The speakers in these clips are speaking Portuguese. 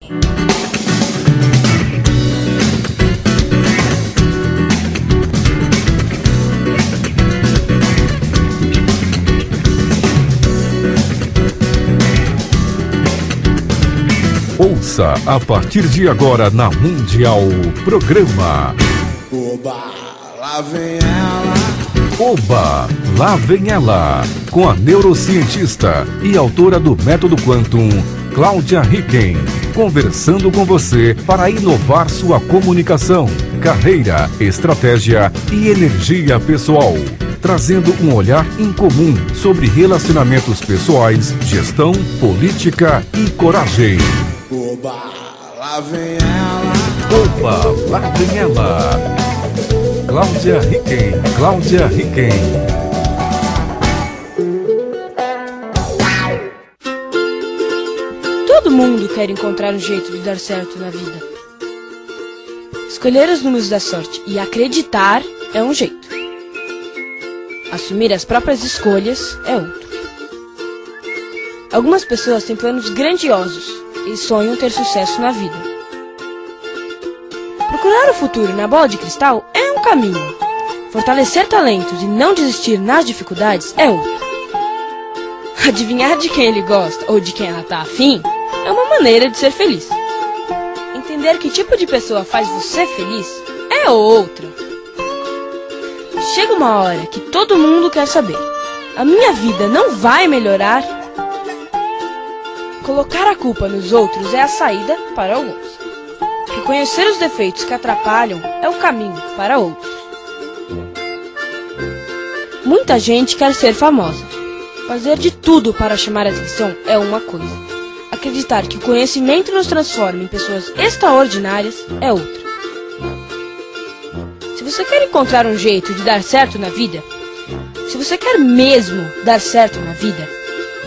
Hicken. Ouça a partir de agora na Mundial programa Oba, lá vem ela. Oba, lá vem ela, com a neurocientista e autora do Método Quantum, Cláudia Hicken, conversando com você para inovar sua comunicação, carreira, estratégia e energia pessoal, trazendo um olhar incomum sobre relacionamentos pessoais, gestão, política e coragem. Oba, lá vem ela. Oba, lá vem ela. Cláudia Hicken, Cláudia Hicken. Todo mundo quer encontrar um jeito de dar certo na vida. Escolher os números da sorte e acreditar é um jeito. Assumir as próprias escolhas é outro. Algumas pessoas têm planos grandiosos e sonham ter sucesso na vida. Procurar o futuro na bola de cristal é um caminho. Fortalecer talentos e não desistir nas dificuldades é outro. Adivinhar de quem ele gosta ou de quem ela tá afim é uma maneira de ser feliz. Entender que tipo de pessoa faz você feliz é outra. Chega uma hora que todo mundo quer saber: a minha vida não vai melhorar? Colocar a culpa nos outros é a saída para alguns. Reconhecer os defeitos que atrapalham é o caminho para outros. Muita gente quer ser famosa. Fazer de tudo para chamar a atenção é uma coisa. Acreditar que o conhecimento nos transforma em pessoas extraordinárias é outra. Se você quer encontrar um jeito de dar certo na vida, se você quer mesmo dar certo na vida,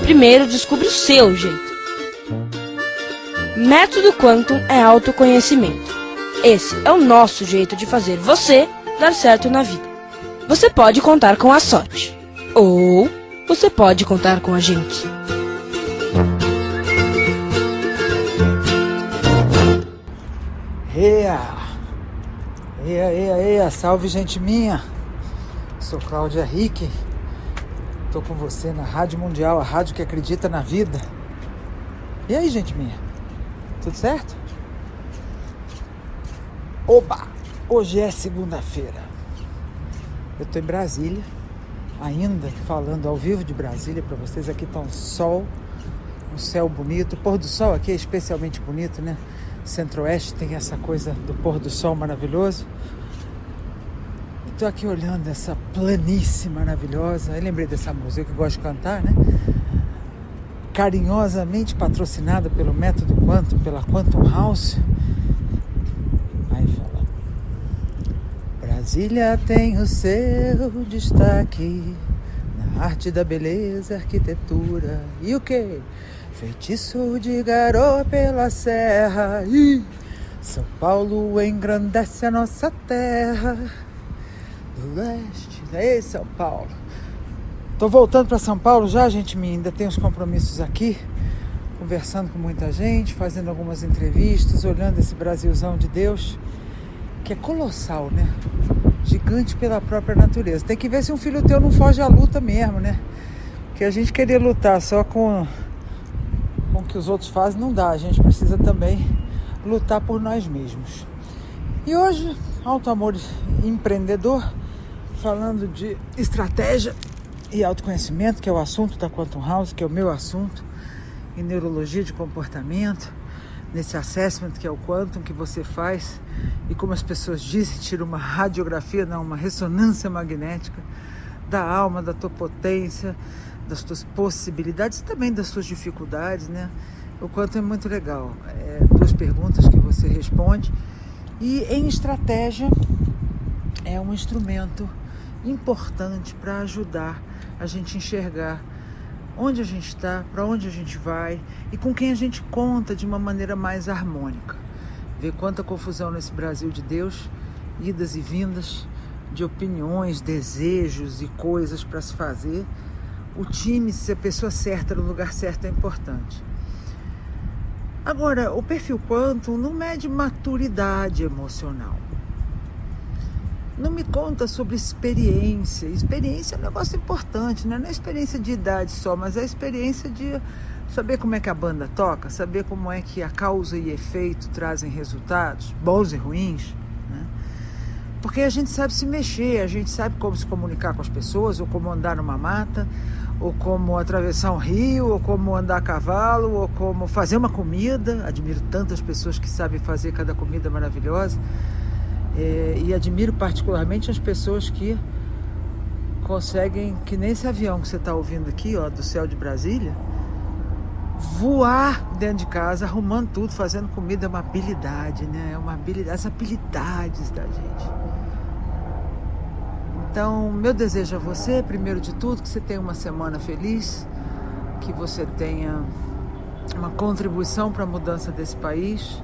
primeiro descubra o seu jeito. Método Quantum é autoconhecimento. Esse é o nosso jeito de fazer você dar certo na vida. Você pode contar com a sorte, ou você pode contar com a gente. Eia, salve gente minha. Sou Cláudia Hicken. Tô com você na Rádio Mundial, a rádio que acredita na vida. E aí, gente minha? Tudo certo? Oba! Hoje é segunda-feira. Eu tô em Brasília, ainda falando ao vivo de Brasília para vocês. Aqui tá um sol, um céu bonito. O pôr do sol aqui é especialmente bonito, né? Centro-Oeste tem essa coisa do pôr do sol maravilhoso. Estou aqui olhando essa planície maravilhosa. Eu lembrei dessa música que eu gosto de cantar, né? Carinhosamente patrocinada pelo Método Quantum, pela Quantum House. Aí fala: Brasília tem o seu destaque na arte da beleza, arquitetura. E o quê? Feitiço de garoa pela serra. E São Paulo engrandece a nossa terra do leste. Ei, São Paulo. Tô voltando para São Paulo já, gente minha. Ainda tenho os compromissos aqui, conversando com muita gente, fazendo algumas entrevistas, olhando esse Brasilzão de Deus, que é colossal, né? Gigante pela própria natureza. Tem que ver se um filho teu não foge à luta mesmo, né? Porque a gente querer lutar só com o que os outros fazem não dá. A gente precisa também lutar por nós mesmos. E hoje, Alto Amor Empreendedor, falando de estratégia e autoconhecimento, que é o assunto da Quantum House, que é o meu assunto, em neurologia de comportamento, nesse assessment que é o Quantum, que você faz, e como as pessoas dizem, tira uma radiografia, não, uma ressonância magnética da alma, da tua potência, das tuas possibilidades e também das tuas dificuldades, né? O Quantum é muito legal. 2 perguntas que você responde. E em estratégia é um instrumento importante para ajudar a gente enxergar onde a gente está, para onde a gente vai e com quem a gente conta de uma maneira mais harmônica. Ver quanta confusão nesse Brasil de Deus, idas e vindas de opiniões, desejos e coisas para se fazer. O time, se a pessoa certa no lugar certo, é importante. Agora, o perfil Quantum não mede maturidade emocional. Não me conta sobre experiência. Experiência é um negócio importante, não é experiência de idade só, mas é a experiência de saber como é que a banda toca, saber como é que a causa e efeito trazem resultados, bons e ruins, né? Porque a gente sabe se mexer, a gente sabe como se comunicar com as pessoas, ou como andar numa mata, ou como atravessar um rio, ou como andar a cavalo, ou como fazer uma comida. Admiro tantas pessoas que sabem fazer cada comida maravilhosa. E admiro particularmente as pessoas que conseguem, que nem esse avião que você está ouvindo aqui, ó, do céu de Brasília, voar dentro de casa, arrumando tudo, fazendo comida. É uma habilidade, né? É uma habilidade, as habilidades da gente. Então, meu desejo a você, primeiro de tudo, que você tenha uma semana feliz, que você tenha uma contribuição para a mudança desse país.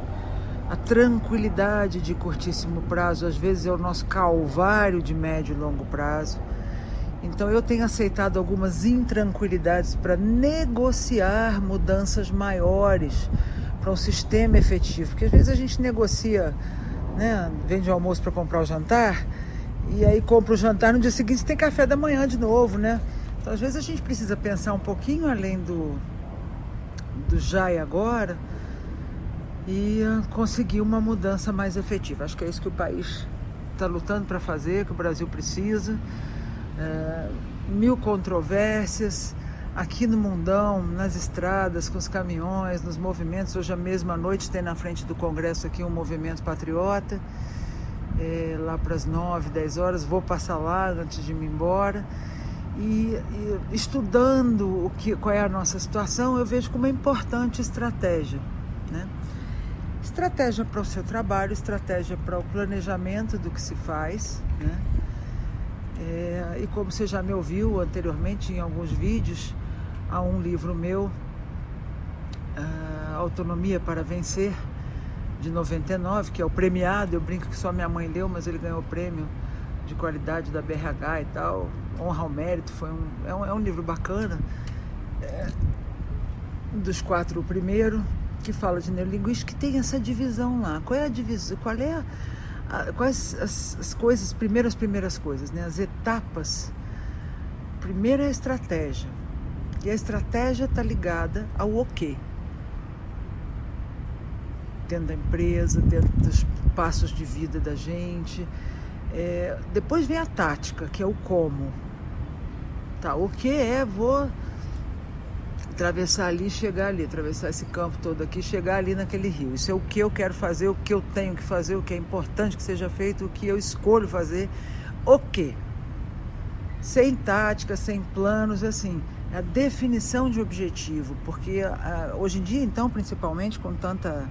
A tranquilidade de curtíssimo prazo, às vezes, é o nosso calvário de médio e longo prazo. Então, eu tenho aceitado algumas intranquilidades para negociar mudanças maiores para um sistema efetivo. Porque, às vezes, a gente negocia, né, vende o almoço para comprar o jantar, e aí compra o jantar, no dia seguinte tem café da manhã de novo, né? Então, às vezes, a gente precisa pensar um pouquinho além do já e agora, e conseguir uma mudança mais efetiva. Acho que é isso que o país está lutando para fazer, que o Brasil precisa. Mil controvérsias aqui no mundão, nas estradas, com os caminhões, nos movimentos. Hoje, à mesma noite, tem na frente do Congresso aqui um movimento patriota, lá para as 9, 10 horas. Vou passar lá antes de me ir embora. E estudando qual é a nossa situação, eu vejo como é importante estratégia, né? Estratégia para o seu trabalho, estratégia para o planejamento do que se faz, né? E como você já me ouviu anteriormente em alguns vídeos, há um livro meu, Autonomia para Vencer, de 99, que é o premiado. Eu brinco que só minha mãe leu, mas ele ganhou o prêmio de qualidade da BRH e tal, honra ao mérito. É um livro bacana, dos 4 o primeiro, que fala de neurolinguística, que tem essa divisão lá. Qual é a divisão? Quais as coisas, primeiras coisas, né? As etapas. Primeiro é a estratégia. E a estratégia está ligada ao o quê? Dentro da empresa, dentro dos passos de vida da gente. Depois vem a tática, que é o como. Tá, o que vou atravessar ali, chegar ali, atravessar esse campo todo aqui, chegar ali naquele rio. Isso é o que eu quero fazer, o que eu tenho que fazer, o que é importante que seja feito, o que eu escolho fazer. O quê? Sem tática, sem planos, assim, a definição de objetivo, porque hoje em dia, então, principalmente com tanta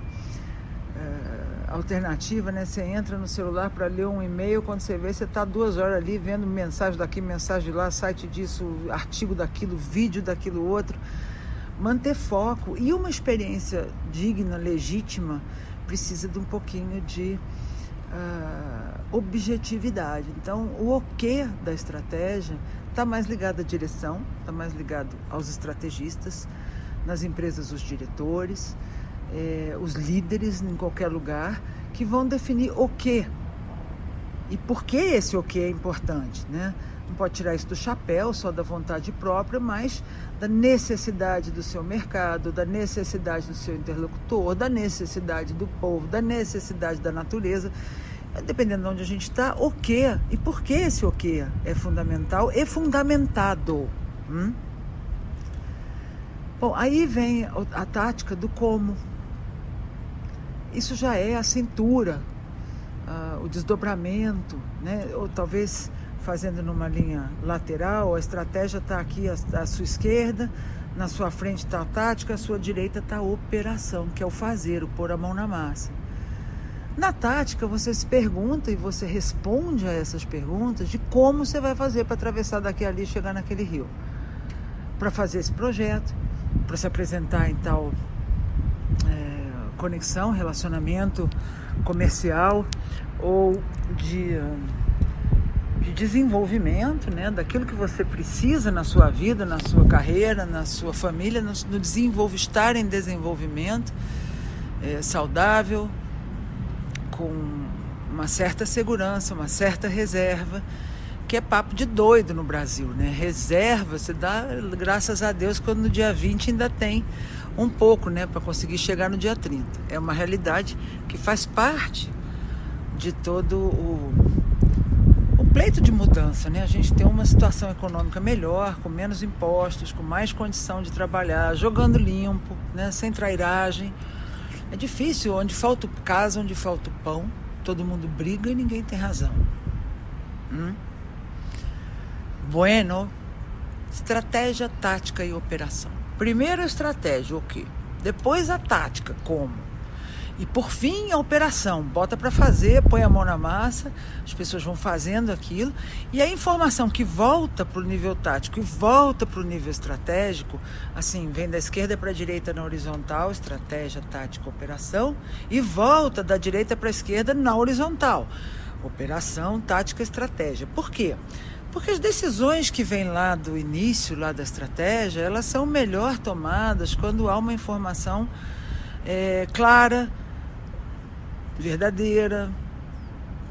alternativa, né? Você entra no celular para ler um e-mail, quando você vê, você está 2 horas ali vendo mensagem daqui, mensagem de lá, site disso, artigo daquilo, vídeo daquilo outro. Manter foco e uma experiência digna, legítima, precisa de um pouquinho de objetividade. Então, o quê da estratégia está mais ligado à direção, está mais ligado aos estrategistas, nas empresas os diretores, os líderes em qualquer lugar, que vão definir o quê. E por que esse o quê é importante, né? Não pode tirar isso do chapéu, só da vontade própria, mas da necessidade do seu mercado, da necessidade do seu interlocutor, da necessidade do povo, da necessidade da natureza. Dependendo de onde a gente está, o quê e por que esse o quê é fundamental e fundamentado. Bom, aí vem a tática do como. Isso já é a cintura, o desdobramento, né? Ou talvez fazendo numa linha lateral, a estratégia está aqui à sua esquerda, na sua frente está a tática, à sua direita está a operação, que é o fazer, o pôr a mão na massa. Na tática, você se pergunta e você responde a essas perguntas de como você vai fazer para atravessar daqui a ali e chegar naquele rio. Para fazer esse projeto, para se apresentar em tal conexão, relacionamento comercial ou de desenvolvimento, né, daquilo que você precisa na sua vida, na sua carreira, na sua família, no estar em desenvolvimento. saudável, com uma certa segurança, uma certa reserva, que é papo de doido no Brasil, né? Reserva, você dá graças a Deus quando no dia 20 ainda tem um pouco, né? Para conseguir chegar no dia 30. É uma realidade que faz parte de todo o pleito de mudança, né? A gente tem uma situação econômica melhor, com menos impostos, com mais condição de trabalhar, jogando limpo, né? Sem trairagem. É difícil, onde falta casa, onde falta o pão, todo mundo briga e ninguém tem razão. Bueno, estratégia, tática e operação. Primeiro a estratégia, o quê? Depois a tática, como? E por fim a operação, bota para fazer, põe a mão na massa, as pessoas vão fazendo aquilo, e a informação que volta para o nível tático e volta para o nível estratégico, assim, vem da esquerda para a direita na horizontal, estratégia, tática, operação, e volta da direita para a esquerda na horizontal, operação, tática, estratégia. Por quê? Porque as decisões que vêm lá do início, lá da estratégia, elas são melhor tomadas quando há uma informação clara, verdadeira,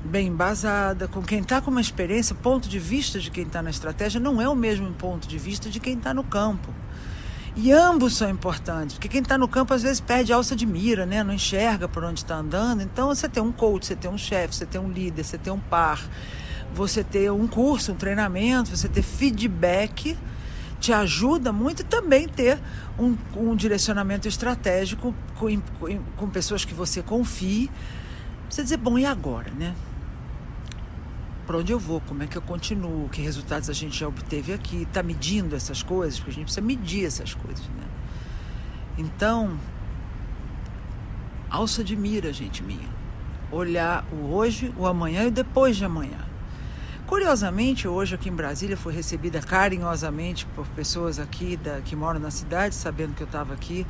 bem embasada, com quem está com uma experiência. O ponto de vista de quem está na estratégia não é o mesmo ponto de vista de quem está no campo. E ambos são importantes, porque quem está no campo às vezes perde a alça de mira, né? Não enxerga por onde está andando. Então você tem um coach, você tem um chefe, você tem um líder, você tem um par, você ter um curso, um treinamento, você ter feedback, te ajuda muito, e também ter um direcionamento estratégico com pessoas que você confie. Você dizer, bom, e agora, né? Para onde eu vou? Como é que eu continuo? Que resultados a gente já obteve aqui? Está medindo essas coisas? Porque a gente precisa medir essas coisas, né? Então, alça de mira, gente minha. Olhar o hoje, o amanhã e o depois de amanhã. Curiosamente, hoje aqui em Brasília fui recebida carinhosamente por pessoas aqui que moram na cidade, sabendo que eu estava aqui,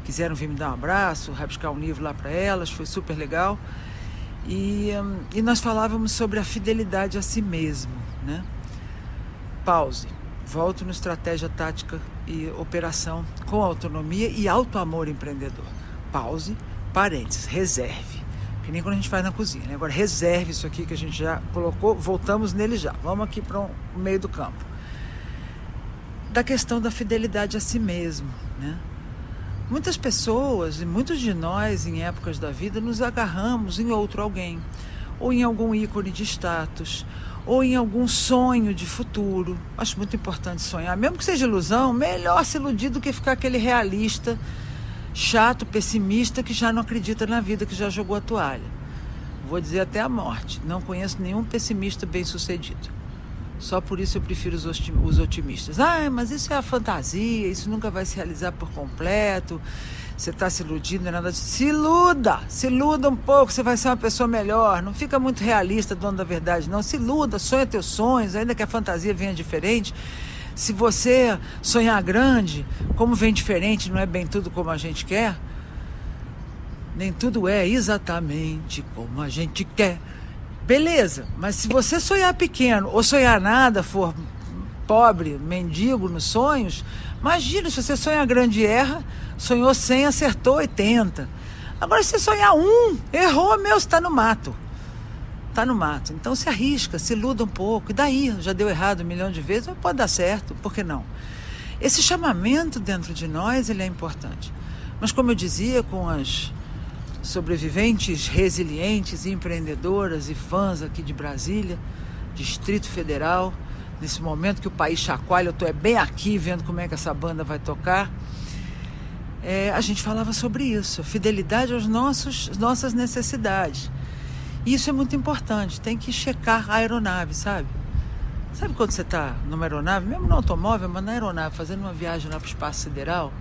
quiseram vir me dar um abraço, rabiscar um livro lá para elas, foi super legal. E nós falávamos sobre a fidelidade a si mesmo, né? Pause, volto no estratégia, tática e operação com autonomia e alto amor empreendedor. Pause, parênteses, reserve. Que nem quando a gente faz na cozinha, né? Agora reserve isso aqui que a gente já colocou, voltamos nele já. Vamos aqui para o meio do campo. Da questão da fidelidade a si mesmo, né? Muitas pessoas e muitos de nós em épocas da vida nos agarramos em outro alguém, ou em algum ícone de status, ou em algum sonho de futuro. Acho muito importante sonhar, mesmo que seja ilusão, melhor se iludir do que ficar aquele realista chato, pessimista, que já não acredita na vida, que já jogou a toalha. Vou dizer até a morte. Não conheço nenhum pessimista bem-sucedido. Só por isso eu prefiro os otimistas. Mas isso é a fantasia, isso nunca vai se realizar por completo. Você está se iludindo, não é nada disso. Se iluda um pouco, você vai ser uma pessoa melhor. Não fica muito realista, dono da verdade, não. Se iluda, sonha teus sonhos, ainda que a fantasia venha diferente. Se você sonhar grande, como vem diferente, não é bem tudo como a gente quer, nem tudo é exatamente como a gente quer. Beleza, mas se você sonhar pequeno ou sonhar nada, for pobre, mendigo nos sonhos, imagina se você sonha grande e erra, sonhou 100, acertou 80. Agora se você sonhar 1, errou, você está no mato. Está no mato. Então se arrisca, se iluda um pouco. E daí? Já deu errado 1 milhão de vezes, mas pode dar certo. Por que não? Esse chamamento dentro de nós, ele é importante. Mas como eu dizia, com as sobreviventes, resilientes, empreendedoras e fãs aqui de Brasília, Distrito Federal, nesse momento que o país chacoalha, eu estou bem aqui vendo como é que essa banda vai tocar, a gente falava sobre isso, fidelidade às nossas necessidades. E isso é muito importante, tem que checar a aeronave, sabe? Sabe quando você está numa aeronave, mesmo no automóvel, mas na aeronave, fazendo uma viagem lá para o espaço sideral,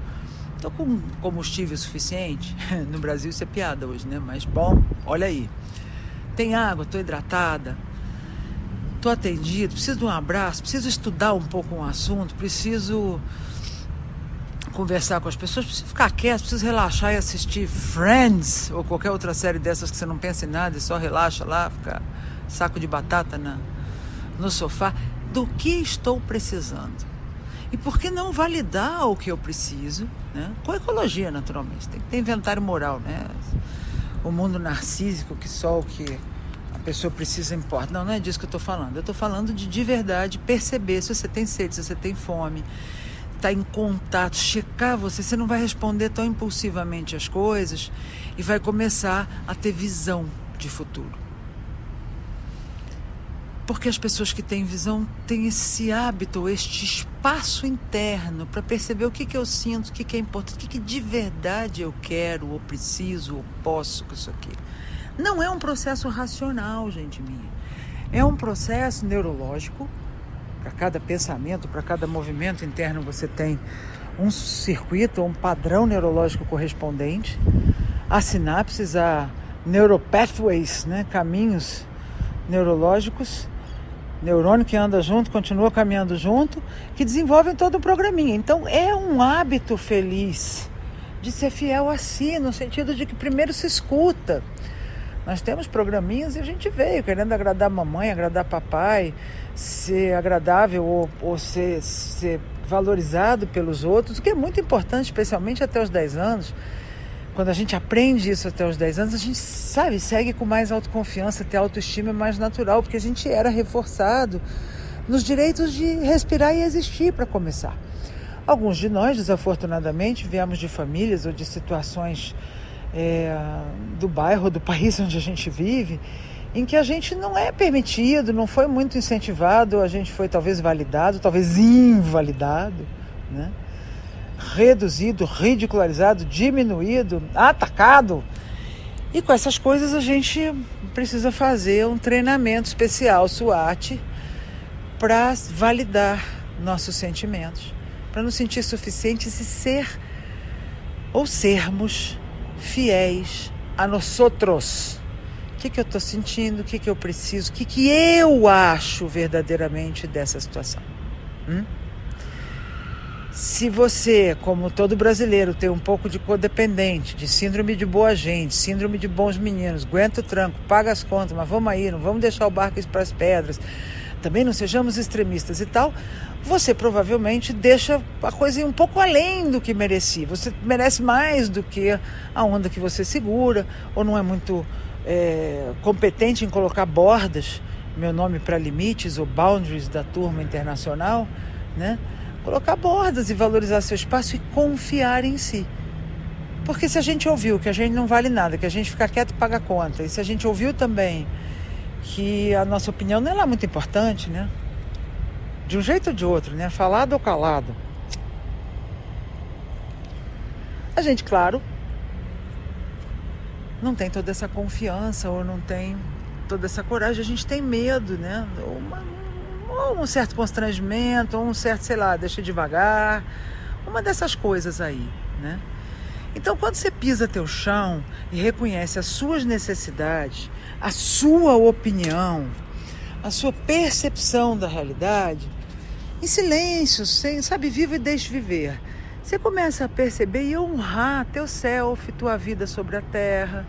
estou com combustível suficiente? No Brasil isso é piada hoje, né? Mas bom, olha aí. Tem água, estou hidratada, estou atendido, preciso de um abraço, preciso estudar um pouco um assunto, preciso conversar com as pessoas, preciso ficar quieto, preciso relaxar e assistir Friends ou qualquer outra série dessas que você não pensa em nada e só relaxa lá, fica saco de batata no sofá. Do que estou precisando? E por que não validar o que eu preciso, né? Com ecologia, naturalmente. Tem que ter inventário moral, né? O mundo narcísico, que só o que a pessoa precisa importa. Não é disso que eu estou falando. Eu estou falando de verdade, perceber se você tem sede, se você tem fome, estar em contato, checar você não vai responder tão impulsivamente as coisas e vai começar a ter visão de futuro. Porque as pessoas que têm visão têm esse hábito, este espaço interno para perceber o que eu sinto, o que é importante, o que de verdade eu quero, ou preciso, ou posso com isso aqui. Não é um processo racional, gente minha. É um processo neurológico. Para cada pensamento, para cada movimento interno, você tem um circuito, um padrão neurológico correspondente. Há sinapses, há neuropathways, né? Caminhos neurológicos. Neurônio que anda junto, continua caminhando junto, que desenvolvem todo um programinha. Então é um hábito feliz de ser fiel a si, no sentido de que primeiro se escuta. Nós temos programinhas e a gente veio querendo agradar a mamãe, agradar papai, ser agradável ou ser valorizado pelos outros, o que é muito importante, especialmente até os 10 anos. Quando a gente aprende isso até os 10 anos, a gente segue com mais autoconfiança, ter autoestima é mais natural, porque a gente era reforçado nos direitos de respirar e existir para começar. Alguns de nós, desafortunadamente, viemos de famílias ou de situações do bairro, do país onde a gente vive, em que a gente não é permitido, não foi muito incentivado, a gente foi talvez validado, talvez invalidado, né? Reduzido, ridicularizado, diminuído, atacado. E com essas coisas a gente precisa fazer um treinamento especial, SWAT, para validar nossos sentimentos, para nos sentir suficientes e ser ou sermos fiéis a nós outros. O que eu estou sentindo, o que eu preciso, o que eu acho verdadeiramente dessa situação. Se você, como todo brasileiro, tem um pouco de codependente, de síndrome de boa gente, síndrome de bons meninos, aguenta o tranco, paga as contas, mas vamos aí, não vamos deixar o barco ir para as pedras, também não sejamos extremistas e tal, você provavelmente deixa a coisa ir um pouco além do que merecia. Você merece mais do que a onda que você segura, ou não é muito competente em colocar bordas, meu nome para limites ou boundaries da turma internacional, né? Colocar bordas e valorizar seu espaço e confiar em si. Porque se a gente ouviu que a gente não vale nada, que a gente fica quieto e paga conta, e se a gente ouviu também que a nossa opinião não é lá muito importante, né? De um jeito ou de outro, né? Falado ou calado. A gente, claro, não tem toda essa confiança ou não tem toda essa coragem, a gente tem medo, né? Ou um certo constrangimento, ou um certo, deixa devagar, uma dessas coisas aí, né? Então, quando você pisa teu chão e reconhece as suas necessidades, a sua opinião, a sua percepção da realidade, em silêncio, viva e deixe viver, você começa a perceber e honrar teu self, tua vida sobre a terra.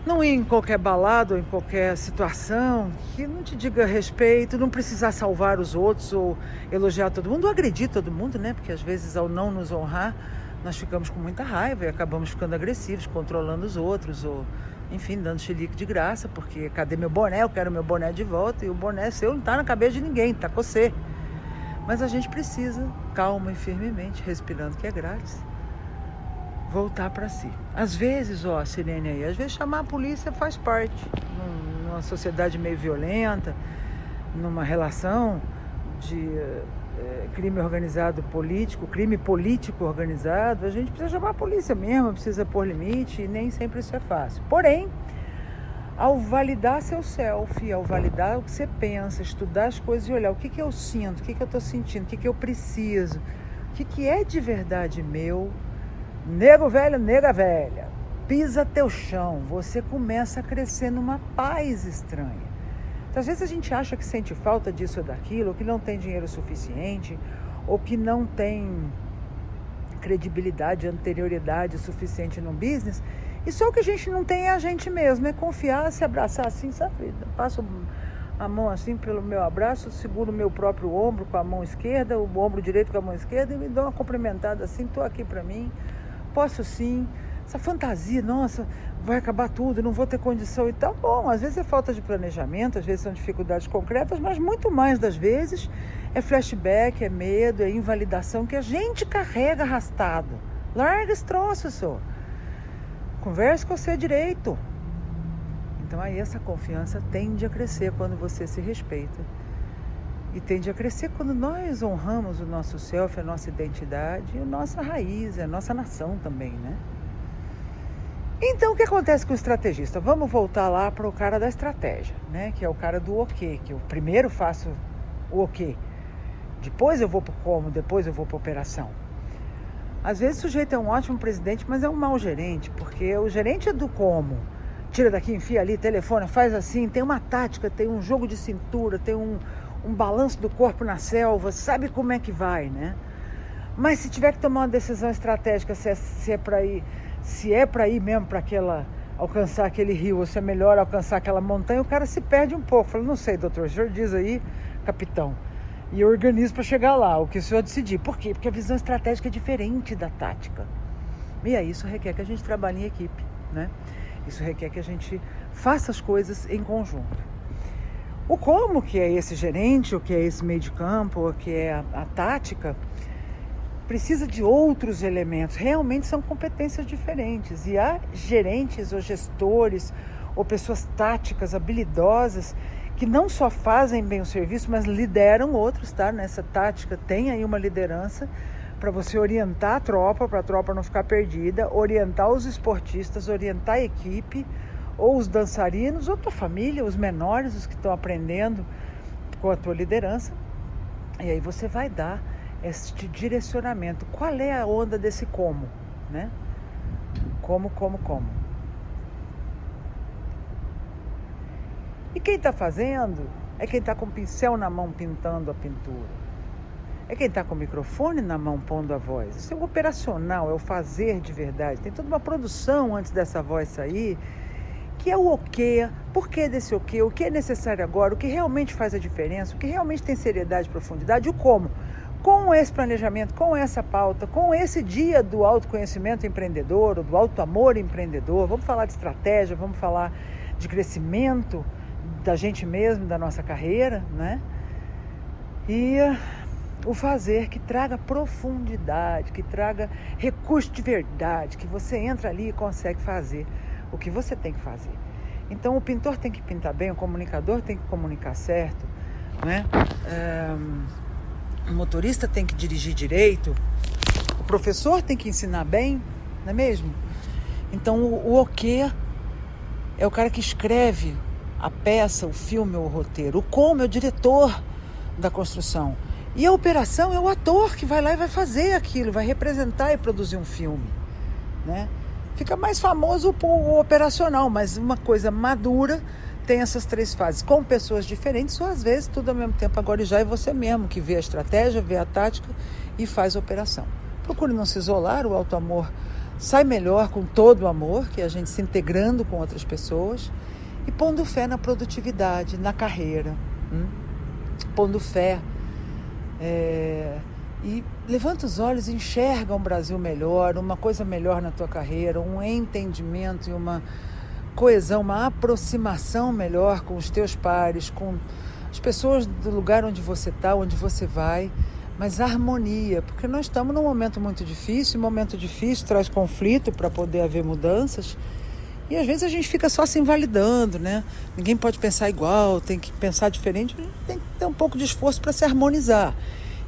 Não ir em qualquer balada ou em qualquer situação que não te diga respeito, não precisar salvar os outros ou elogiar todo mundo, ou agredir todo mundo, né? Porque às vezes ao não nos honrar, nós ficamos com muita raiva e acabamos ficando agressivos, controlando os outros, ou enfim, dando chilique de graça, porque cadê meu boné? Eu quero meu boné de volta, e o boné seu não está na cabeça de ninguém, está com você. Mas a gente precisa, calma e firmemente, respirando que é grátis, voltar para si. Às vezes, a Sirene aí, às vezes chamar a polícia faz parte. Numa sociedade meio violenta, numa relação de crime organizado político, crime político organizado, a gente precisa chamar a polícia mesmo, precisa pôr limite, e nem sempre isso é fácil. Porém, ao validar seu self, ao validar o que você pensa, estudar as coisas e olhar o que eu sinto, o que eu estou sentindo, o que eu preciso, o que é de verdade meu. Nego velho, nega velha, pisa teu chão, você começa a crescer numa paz estranha. Então, às vezes a gente acha que sente falta disso ou daquilo, ou que não tem dinheiro suficiente, ou que não tem credibilidade, anterioridade suficiente no business, e só o que a gente não tem é a gente mesmo, é confiar, se abraçar assim, sabe? Passa a mão assim pelo meu abraço, seguro o meu próprio ombro com a mão esquerda, o ombro direito com a mão esquerda e me dou uma cumprimentada assim, estou aqui para mim, posso sim. Essa fantasia, nossa, vai acabar tudo, não vou ter condição e tal. Bom, às vezes é falta de planejamento, às vezes são dificuldades concretas, mas muito mais das vezes é flashback, é medo, é invalidação que a gente carrega arrastado. Larga esse troço, só. Converse com você direito. Então aí essa confiança tende a crescer quando você se respeita. E tende a crescer quando nós honramos o nosso self, a nossa identidade e a nossa raiz, a nossa nação também, né? Então, o que acontece com o estrategista? Vamos voltar lá para o cara da estratégia, né? Que é o cara do OK, que eu primeiro faço o OK, depois eu vou para o como, depois eu vou para a operação. Às vezes o sujeito é um ótimo presidente, mas é um mau gerente, porque o gerente é do como. Tira daqui, enfia ali, telefona, faz assim, tem uma tática, tem um jogo de cintura, tem um balanço do corpo na selva, sabe como é que vai, né? Mas se tiver que tomar uma decisão estratégica, se é para ir mesmo para alcançar aquele rio, ou se é melhor alcançar aquela montanha, o cara se perde um pouco. Fala, não sei, doutor, o senhor diz aí, capitão, e eu organizo para chegar lá, o que o senhor decidir. Por quê? Porque a visão estratégica é diferente da tática. E aí isso requer que a gente trabalhe em equipe, né? Isso requer que a gente faça as coisas em conjunto. O como, que é esse gerente, o que é esse meio de campo, o que é a tática, precisa de outros elementos. Realmente são competências diferentes. E há gerentes ou gestores ou pessoas táticas, habilidosas, que não só fazem bem o serviço, mas lideram outros, tá? Nessa tática tem aí uma liderança para você orientar a tropa, para a tropa não ficar perdida, orientar os esportistas, orientar a equipe, ou os dançarinos, ou tua família, os menores, os que estão aprendendo com a tua liderança. E aí você vai dar este direcionamento. Qual é a onda desse como, né? Como. E quem está fazendo é quem está com o pincel na mão pintando a pintura. É quem está com o microfone na mão pondo a voz. Isso é o operacional, é o fazer de verdade. Tem toda uma produção antes dessa voz sair, que é o OK, por que desse OK, o que é necessário agora, o que realmente faz a diferença, o que realmente tem seriedade e profundidade, o como. Com esse planejamento, com essa pauta, com esse dia do autoconhecimento empreendedor, ou do auto-amor empreendedor, vamos falar de estratégia, vamos falar de crescimento da gente mesmo, da nossa carreira, né? E o fazer que traga profundidade, que traga recurso de verdade, que você entra ali e consegue fazer o que você tem que fazer. Então o pintor tem que pintar bem, o comunicador tem que comunicar certo, né? O motorista tem que dirigir direito, o professor tem que ensinar bem, não é mesmo? Então o OK é o cara que escreve a peça, o filme ou o roteiro. O como é o diretor da construção. E a operação é o ator que vai lá e vai fazer aquilo, vai representar e produzir um filme, né? Fica mais famoso o operacional, mas uma coisa madura tem essas três fases, com pessoas diferentes, ou às vezes tudo ao mesmo tempo. Agora já é você mesmo que vê a estratégia, vê a tática e faz a operação. Procure não se isolar, o auto-amor sai melhor com todo o amor, que é a gente se integrando com outras pessoas e pondo fé na produtividade, na carreira, pondo fé. E levanta os olhos e enxerga um Brasil melhor, uma coisa melhor na tua carreira, um entendimento e uma coesão, uma aproximação melhor com os teus pares, com as pessoas do lugar onde você está, onde você vai, mas harmonia, porque nós estamos num momento muito difícil, momento difícil traz conflito para poder haver mudanças, e às vezes a gente fica só se invalidando, né? Ninguém pode pensar igual, tem que pensar diferente, a gente tem que ter um pouco de esforço para se harmonizar.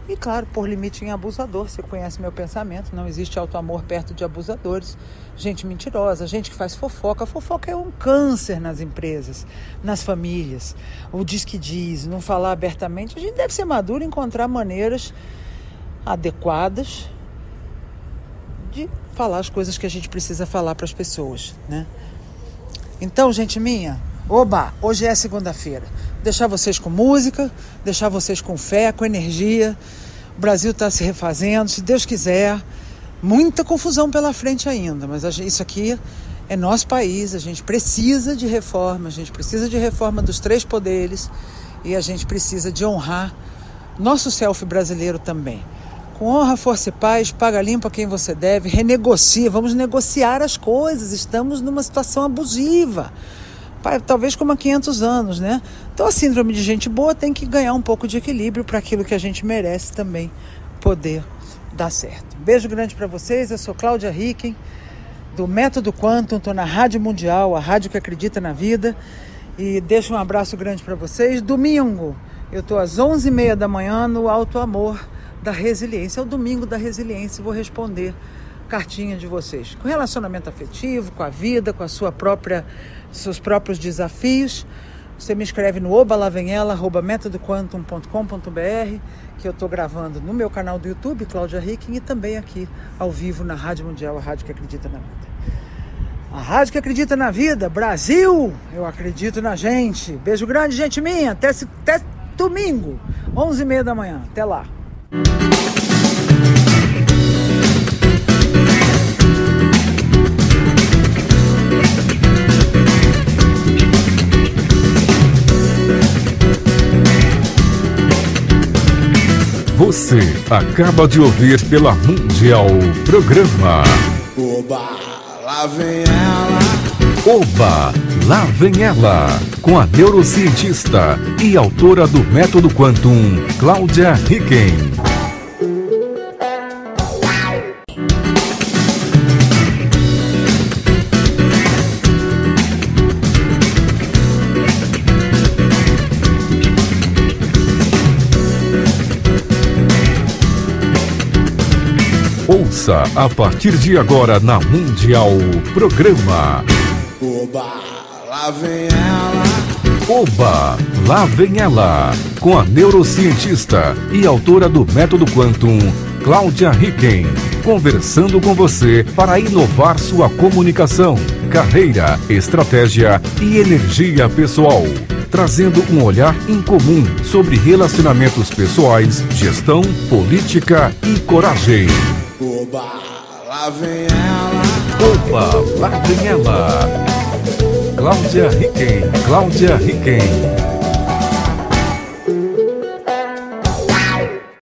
E claro, por limite em abusador, você conhece meu pensamento, não existe auto-amor perto de abusadores, gente mentirosa, gente que faz fofoca. A fofoca é um câncer nas empresas, nas famílias. O diz que diz, não falar abertamente. A gente deve ser maduro e encontrar maneiras adequadas de falar as coisas que a gente precisa falar para as pessoas, né? Então, gente minha, hoje é segunda-feira. Deixar vocês com música, deixar vocês com fé, com energia. O Brasil está se refazendo, se Deus quiser. Muita confusão pela frente ainda, mas isso aqui é nosso país, a gente precisa de reforma, a gente precisa de reforma dos três poderes e a gente precisa de honrar nosso selfie brasileiro também. Com honra, força e paz, paga limpo a quem você deve, renegocia, vamos negociar as coisas, estamos numa situação abusiva, talvez como há 500 anos, né? Então a síndrome de gente boa tem que ganhar um pouco de equilíbrio para aquilo que a gente merece também poder dar certo. Beijo grande para vocês, eu sou Cláudia Hicken, do Método Quantum, estou na Rádio Mundial, a rádio que acredita na vida, e deixo um abraço grande para vocês. Domingo, eu estou às 11h30 da manhã no Alto Amor da Resiliência, é o domingo da resiliência, vou responder cartinha de vocês, com relacionamento afetivo, com a vida, com seus próprios desafios. Você me escreve no @metodoquantum.com.br, que eu estou gravando no meu canal do YouTube, Cláudia Hicken, e também aqui ao vivo na Rádio Mundial, a rádio que acredita na vida. A rádio que acredita na vida, Brasil, eu acredito na gente. Beijo grande, gente minha, até domingo, 11h30 da manhã, até lá. Você acaba de ouvir pela Mundial programa Oba, lá vem ela. Oba, lá vem ela, com a neurocientista e autora do Método Quantum, Cláudia Hicken. Ouça a partir de agora na Mundial programa Oba, lá vem ela. Oba, lá vem ela, com a neurocientista e autora do Método Quantum, Cláudia Hicken, conversando com você para inovar sua comunicação, carreira, estratégia e energia pessoal, trazendo um olhar incomum sobre relacionamentos pessoais, gestão, política e coragem. Oba, lá vem ela. Oba, lá vem ela. Cláudia Hicken, Cláudia Hicken.